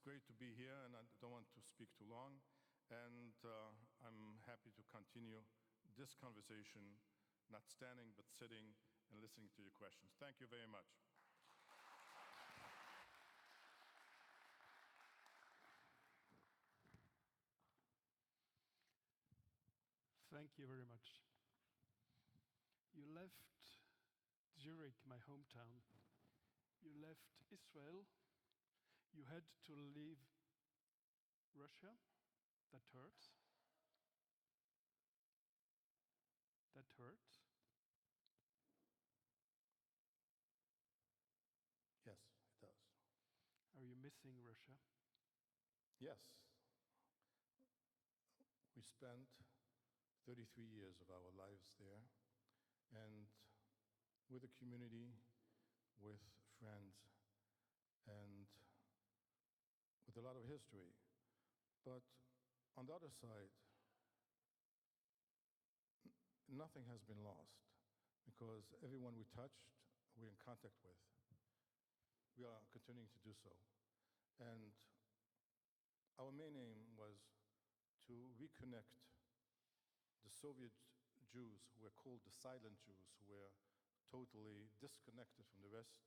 great to be here, and I don't want to speak too long. And I'm happy to continue this conversation, not standing, but sitting and listening to your questions. Thank you very much. Thank you very much. You left Zurich, my hometown. You left Israel. You had to leave Russia. That hurts. That hurts. Yes, it does. Are you missing Russia? Yes. We spent 33 years of our lives there, and with the community, with friends, and with a lot of history. But on the other side, nothing has been lost, because everyone we touched, we're in contact with. We are continuing to do so. And our main aim was to reconnect the Soviet Jews, who were called the silent Jews, who were totally disconnected from the rest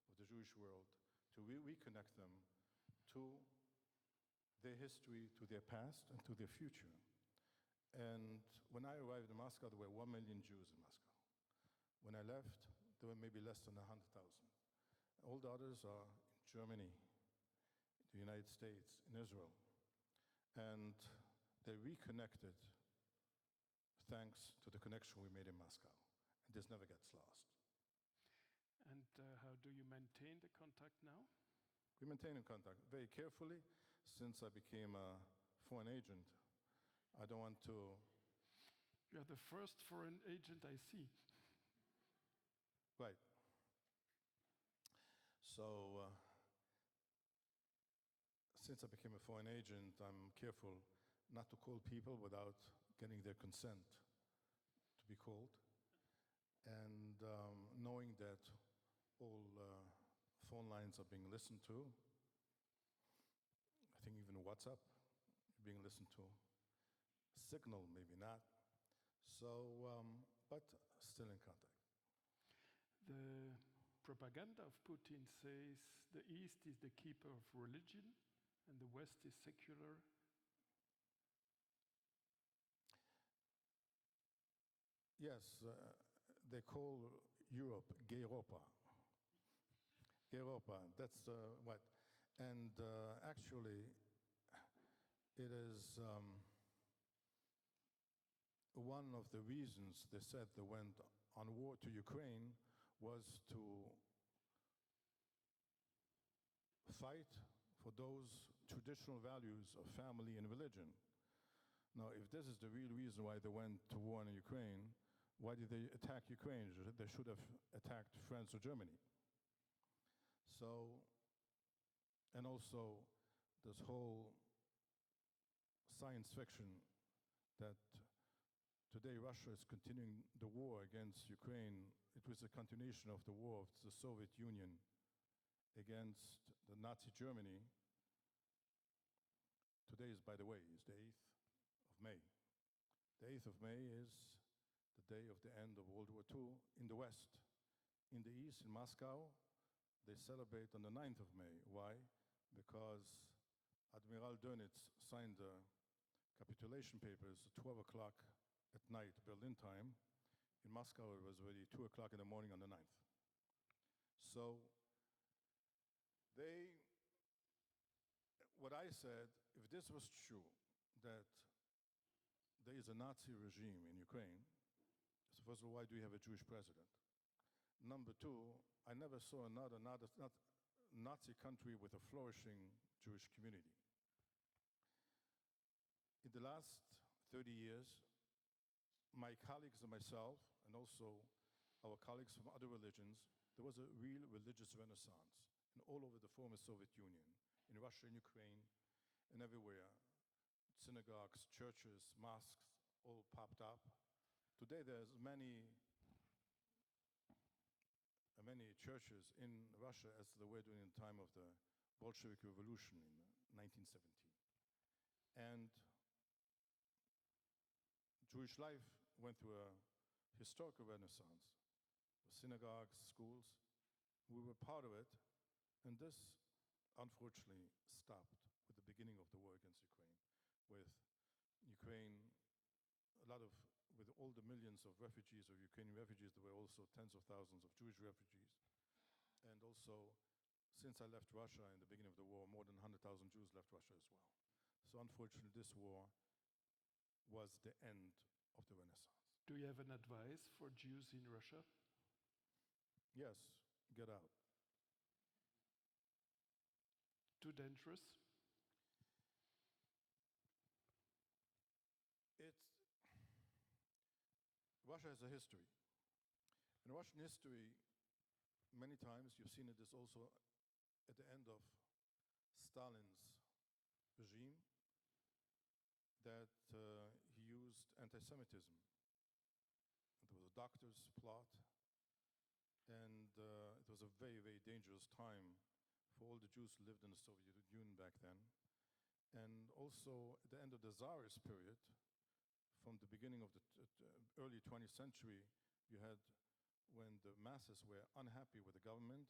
of the Jewish world, to reconnect them to their history, to their past, and to their future. And when I arrived in Moscow, there were 1 million Jews in Moscow. When I left, there were maybe less than 100,000. All the others are in Germany, the United States, in Israel. And they reconnected thanks to the connection we made in Moscow. And this never gets lost. And how do you maintain the contact now? We maintain in contact very carefully since I became a foreign agent. I don't want to... You are the first foreign agent I see. Right. So, since I became a foreign agent, I'm careful not to call people without getting their consent to be called. And knowing that all phone lines are being listened to, I think even WhatsApp being listened to, Signal maybe not. So, but still in contact. The propaganda of Putin says the East is the keeper of religion and the West is secular. Yes, they call Europe Europa. Europa, that's what. And actually, it is one of the reasons they said they went on war to Ukraine was to fight for those traditional values of family and religion. Now, if this is the real reason why they went to war in Ukraine, why did they attack Ukraine? They should have attacked France or Germany. So, and also this whole science fiction that today Russia is continuing the war against Ukraine. It was a continuation of the war of the Soviet Union against the Nazi Germany. Today is, by the way, is the 8th of May. The 8th of May is the day of the end of World War II in the West. In the East, in Moscow, they celebrate on the 9th of May. Why? Because Admiral Dönitz signed the capitulation papers at 12 o'clock at night, Berlin time. In Moscow, it was already 2 o'clock in the morning on the 9th. So what I said, if this was true, that there is a Nazi regime in Ukraine, so first of all, why do you have a Jewish president? Number two, I never saw another Nazi country with a flourishing Jewish community. In the last 30 years, my colleagues and myself, and also our colleagues from other religions, there was a real religious renaissance in all over the former Soviet Union, in Russia, in Ukraine, and everywhere. Synagogues, churches, mosques, all popped up. Today there's many churches in Russia as they were during the time of the Bolshevik Revolution in 1917. And Jewish life went through a historical renaissance, synagogues, schools. We were part of it, and this unfortunately stopped with the beginning of the war against Ukraine, with all the millions of refugees, of Ukrainian refugees. There were also tens of thousands of Jewish refugees. And also, since I left Russia in the beginning of the war, more than 100,000 Jews left Russia as well. So unfortunately, this war was the end of the Renaissance. Do you have an advice for Jews in Russia? Yes, get out. Too dangerous? Russia has a history. In Russian history, many times you've seen it is also at the end of Stalin's regime that he used anti-Semitism. There was a doctor's plot, and it was a very, very dangerous time for all the Jews who lived in the Soviet Union back then. And also at the end of the Tsarist period, from the beginning of the early 20th century, you had, when the masses were unhappy with the government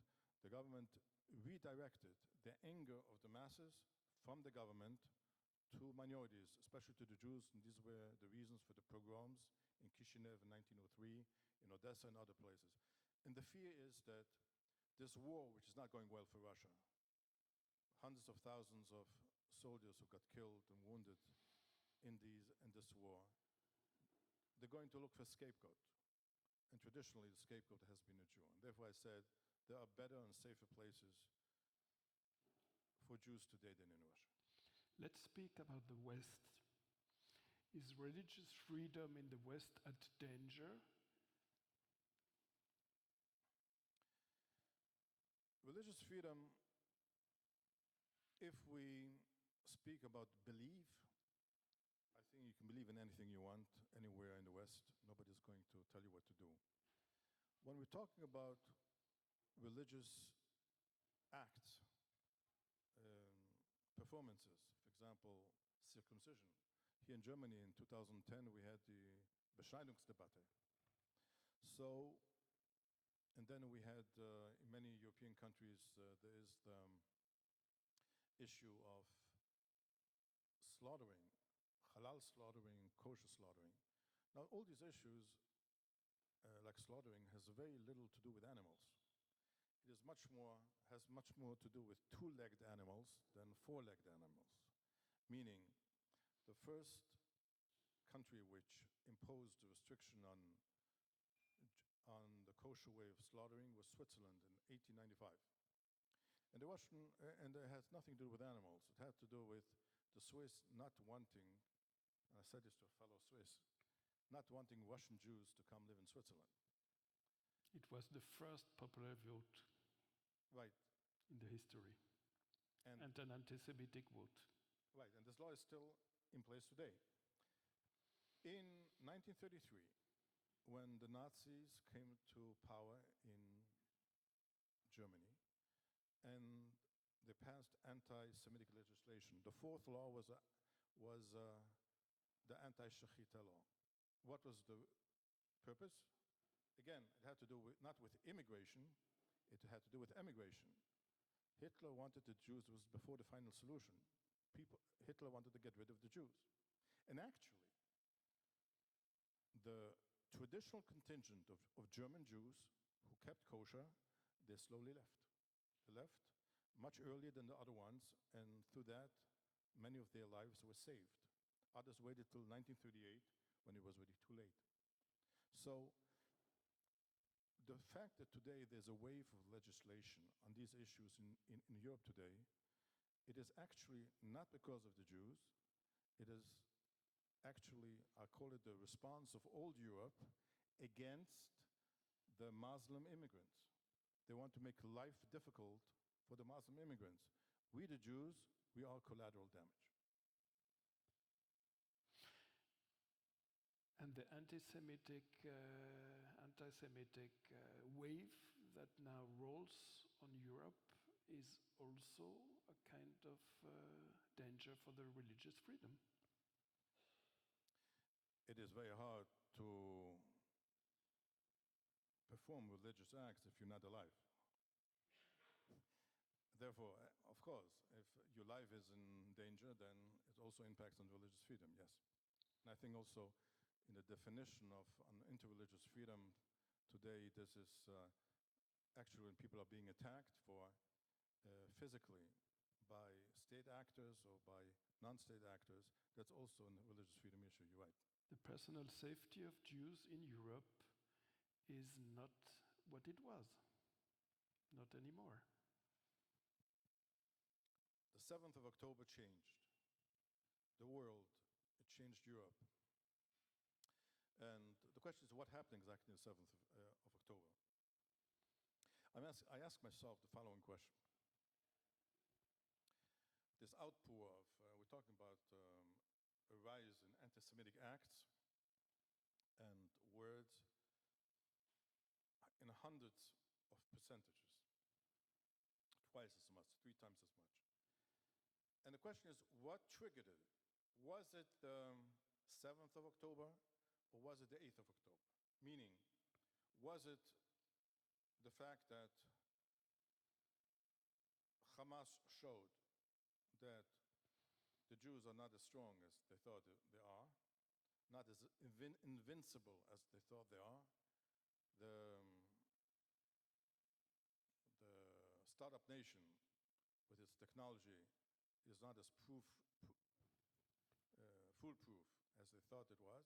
redirected the anger of the masses from the government to minorities, especially to the Jews, and these were the reasons for the pogroms in Kishinev in 1903, in Odessa and other places. And the fear is that this war, which is not going well for Russia, hundreds of thousands of soldiers who got killed and wounded in this war, they're going to look for a scapegoat. And traditionally, the scapegoat has been a Jew. And therefore, I said there are better and safer places for Jews today than in Russia. Let's speak about the West. Is religious freedom in the West at danger? Religious freedom, if we speak about belief, I think you can believe in anything you want, anywhere in the West. Nobody's going to tell you what to do. When we're talking about religious acts, performances, for example, circumcision. Here in Germany in 2010, we had the Beschneidungsdebatte. So, and then we had, in many European countries, there is the issue of slaughtering, halal slaughtering, kosher slaughtering. Now, all these issues, like slaughtering, has very little to do with animals. It is has much more to do with two-legged animals than four-legged animals. Meaning, the first country which imposed a restriction on the kosher way of slaughtering was Switzerland in 1895. And and it has nothing to do with animals. It had to do with the Swiss not wanting, and I said this to a fellow Swiss, not wanting Russian Jews to come live in Switzerland. It was the first popular vote Right. in the history, And an anti-Semitic vote. right, and this law is still in place today. In 1933, when the Nazis came to power in Germany, and they passed anti-Semitic legislation, the fourth law was the anti-Shechita law. What was the purpose? Again, it had to do with, not with immigration, it had to do with emigration. Hitler wanted the Jews, it was before the final solution. Hitler wanted to get rid of the Jews. And actually, the traditional contingent of German Jews who kept kosher, they slowly left. They left much earlier than the other ones, and through that, many of their lives were saved. Others waited till 1938 when it was already too late. So, the fact that today there's a wave of legislation on these issues in Europe today, it is actually not because of the Jews. It is actually, I call it the response of old Europe against the Muslim immigrants. They want to make life difficult for the Muslim immigrants. We, the Jews, we are collateral damage. And the anti-Semitic wave that now rolls on Europe is also a kind of danger for the religious freedom. It is very hard to perform religious acts if you're not alive. Therefore, of course, if your life is in danger, then it also impacts on religious freedom, yes. And I think also in the definition of interreligious freedom today, this is actually when people are being attacked physically by state actors or by non-state actors, that's also a religious freedom issue, you're right. The personal safety of Jews in Europe is not what it was, not anymore. The 7th of October changed the world, it changed Europe. And the question is, what happened exactly on the 7th of October? I ask myself the following question. This outpour of, we're talking about a rise in anti-Semitic acts and words in hundreds of percentages, twice as much, 3 times as much. And the question is, what triggered it? Was it the 7th of October or was it the 8th of October? Meaning, was it the fact that Hamas showed that the Jews are not as strong as they thought they are, not as invincible as they thought they are? The startup nation with its technology is not as foolproof as they thought it was.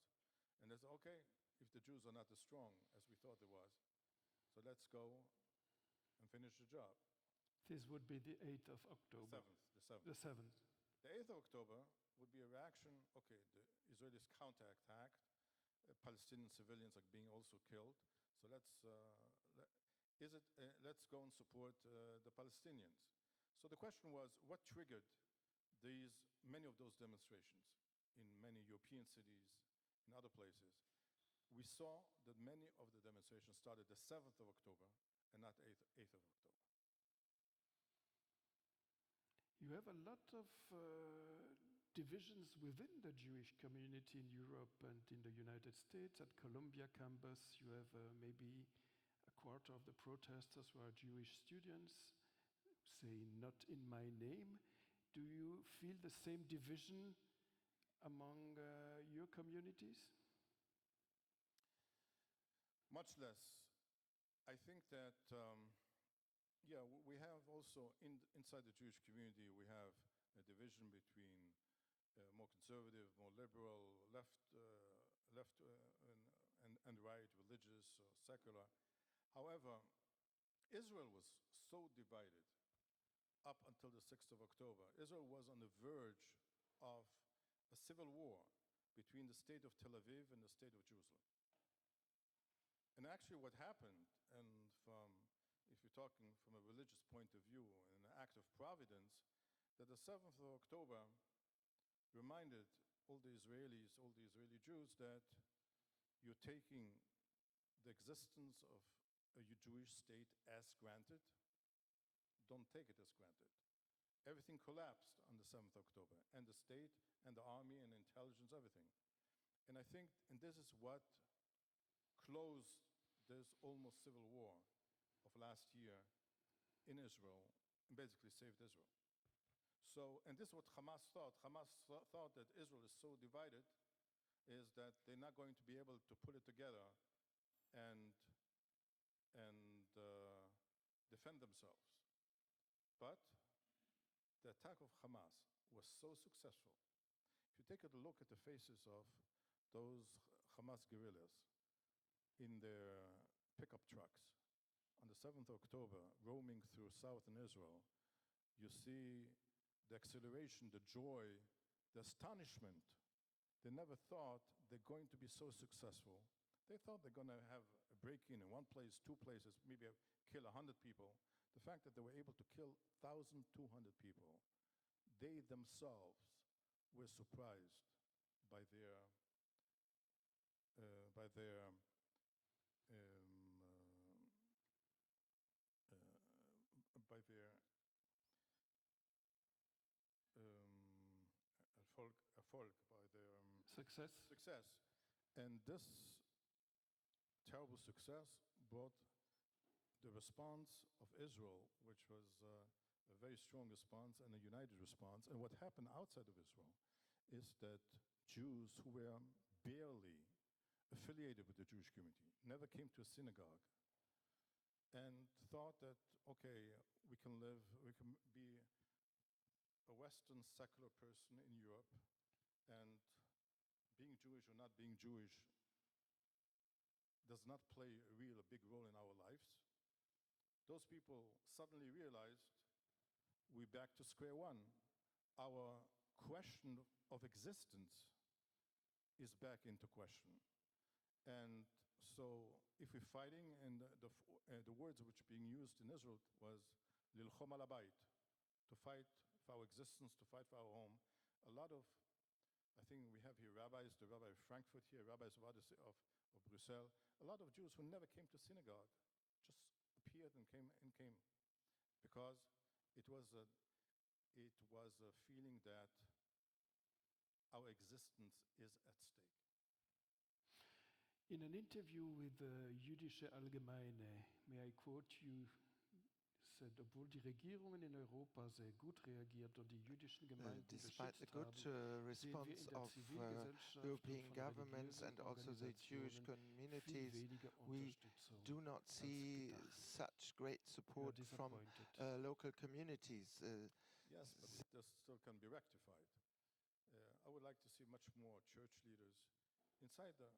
And they said, okay, if the Jews are not as strong as we thought it was, so let's go and finish the job. This would be the 8th of October. The 7th. The 8th of October would be a reaction, okay, the Israelis counterattacked, Palestinian civilians are being also killed, so let's go and support the Palestinians. So the question was, what triggered many of those demonstrations in many European cities, in other places? We saw that many of the demonstrations started the 7th of October and not 8th of October. You have a lot of divisions within the Jewish community in Europe and in the United States. At Columbia campus, you have maybe a quarter of the protesters who are Jewish students, saying, not in my name. Do you feel the same division among your communities? Much less. I think that, we have also, inside the Jewish community, we have a division between more conservative, more liberal, left and right, religious or secular. However, Israel was so divided up until the 6th of October. Israel was on the verge of a civil war between the state of Tel Aviv and the state of Jerusalem. And actually what happened, and if you're talking from a religious point of view, an act of providence, that the 7th of October reminded all the Israeli Jews that you're taking the existence of a Jewish state as granted. Don't take it as granted. Everything collapsed on the 7th of October, and the state, and the army, and intelligence, everything. And I think, and this is what closed this almost civil war of last year in Israel, and basically saved Israel. So, and this is what Hamas thought. Hamas thought that Israel is so divided, is that they're not going to be able to put it together and defend themselves. But the attack of Hamas was so successful. If you take a look at the faces of those Hamas guerrillas in their pickup trucks on the 7th of October, roaming through southern Israel, you see the acceleration, the joy, the astonishment. They never thought they're going to be so successful. They thought they're going to have a break-in in one place, 2 places, maybe kill 100 people. The fact that they were able to kill 1,200 people, they themselves were surprised by their Success? success. And this terrible success brought the response of Israel, which was a very strong response and a united response. And what happened outside of Israel is that Jews who were barely affiliated with the Jewish community, never came to a synagogue, and thought that, okay, we can be a Western secular person in Europe, and being Jewish or not being Jewish does not play a big role in our lives. Those people suddenly realized we're back to square one. Our question of existence is back into question. And so if we're fighting, and the words which are being used in Israel was lilchom al habayit, to fight for our existence, to fight for our home. A lot of, I think we have here rabbis, the Rabbi of Frankfurt here, rabbis of Brussels, a lot of Jews who never came to synagogue just appeared and came because it was a feeling that our existence is at stake. In an interview with the Jüdische Allgemeine, may I quote you, said, obwohl die Regierungen in Europa sehr gut reagiert und die jüdischen Gemeinden despite the geschützt good haben, response sehen wir in der of Zivilgesellschaft European und von governments and religiösen also the Jewish Organisationen viel communities, weniger we Unterstützung do not als see gedacht. such great We are support from disappointed. local communities. Yes, but this still can be rectified. I would like to see much more church leaders inside the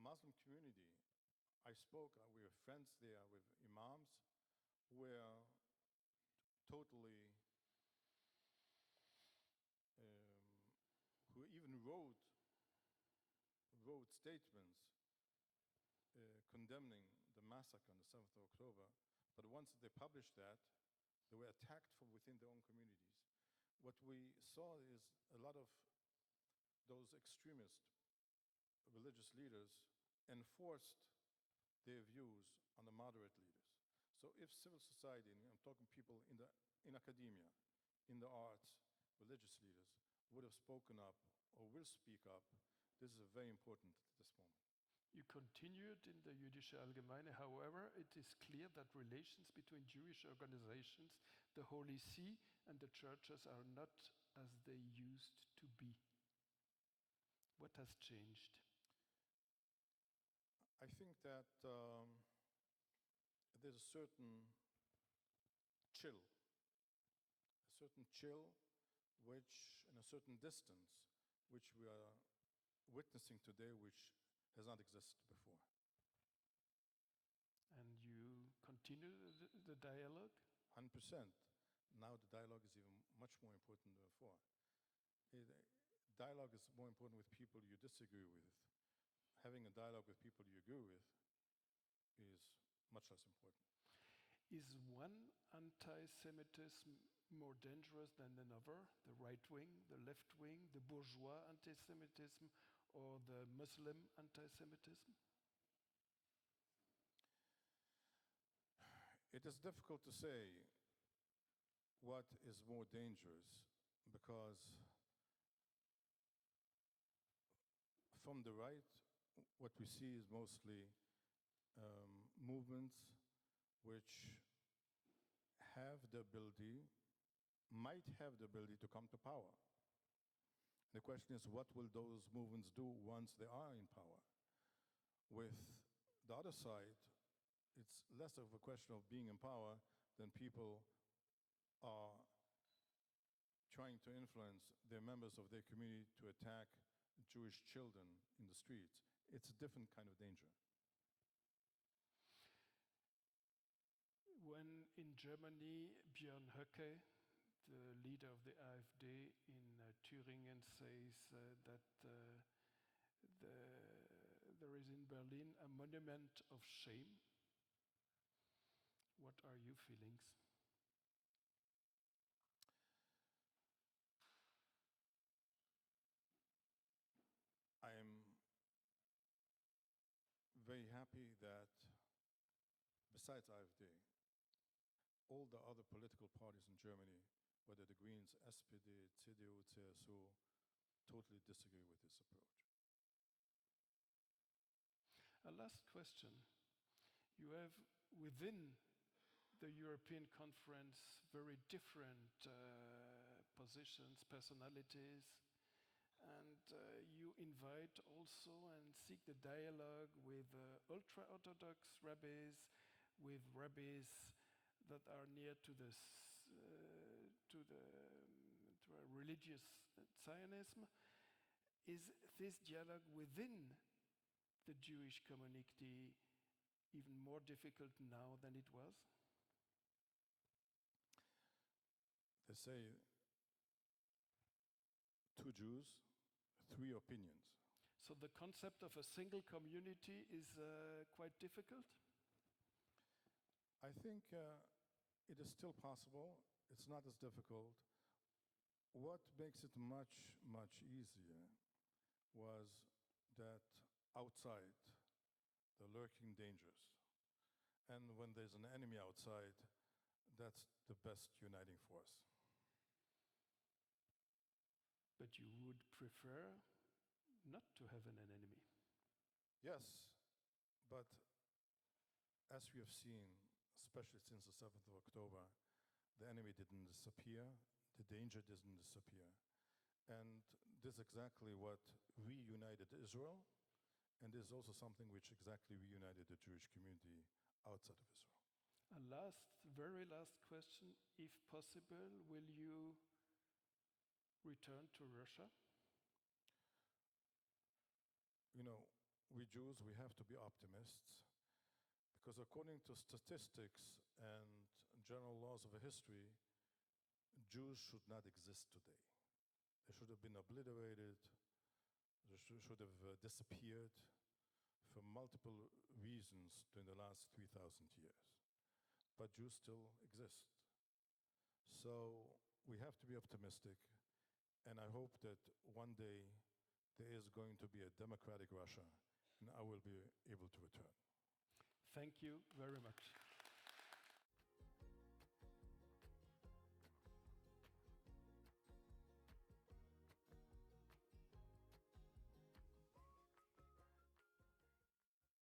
Muslim community. I spoke, we were friends there with imams who were totally, who even wrote statements condemning the massacre on the 7th of October. But once they published that, they were attacked from within their own communities. What we saw is a lot of those extremist religious leaders enforced their views on the moderate leaders. So if civil society, and I'm talking people in academia, in the arts, religious leaders, would have spoken up or will speak up, this is very important at this moment. You continued in the Jüdische Allgemeine. However, it is clear that relations between Jewish organizations, the Holy See, and the churches are not as they used to be. What has changed? I think that there's a certain chill which, in a certain distance, which we are witnessing today, which has not existed before. And you continue the dialogue? 100%. Now the dialogue is even much more important than before. Dialogue is more important with people you disagree with. Having a dialogue with people you agree with is much less important. Is one anti-Semitism more dangerous than another? The right wing, the left wing, the bourgeois anti-Semitism, or the Muslim anti-Semitism? It is difficult to say what is more dangerous, because from the right, what we see is mostly movements which might have the ability to come to power. The question is, what will those movements do once they are in power? With the other side, it's less of a question of being in power than people are trying to influence their members of their community to attack Jewish children in the streets. It's a different kind of danger. When in Germany, Björn Höcke, the leader of the AfD in Thüringen, says that there is in Berlin a monument of shame, what are your feelings? I am very happy that besides AfD, all the other political parties in Germany, whether the Greens, SPD, CDU, CSU, totally disagree with this approach. A last question. You have within the European Conference very different positions, personalities, and you invite also and seek the dialogue with ultra-Orthodox rabbis, with rabbis that are near to the religious Zionism. Is this dialogue within the Jewish community even more difficult now than it was? They say 2 Jews, 3 opinions. So the concept of a single community is quite difficult? I think it is still possible. It's not as difficult. What makes it much, much easier was that outside, the lurking dangers. And when there's an enemy outside, that's the best uniting force. But you would prefer not to have an enemy. Yes, but as we have seen, especially since the 7th of October, the enemy didn't disappear, the danger didn't disappear. And this is exactly what reunited Israel, and this is also something which exactly reunited the Jewish community outside of Israel. A very last question, if possible, will you return to Russia? You know, we Jews, we have to be optimists, because according to statistics and general laws of history, Jews should not exist today. They should have been obliterated, they should have disappeared for multiple reasons during the last 3,000 years. But Jews still exist. So we have to be optimistic, and I hope that one day there is going to be a democratic Russia, and I will be able to return. Thank you very much.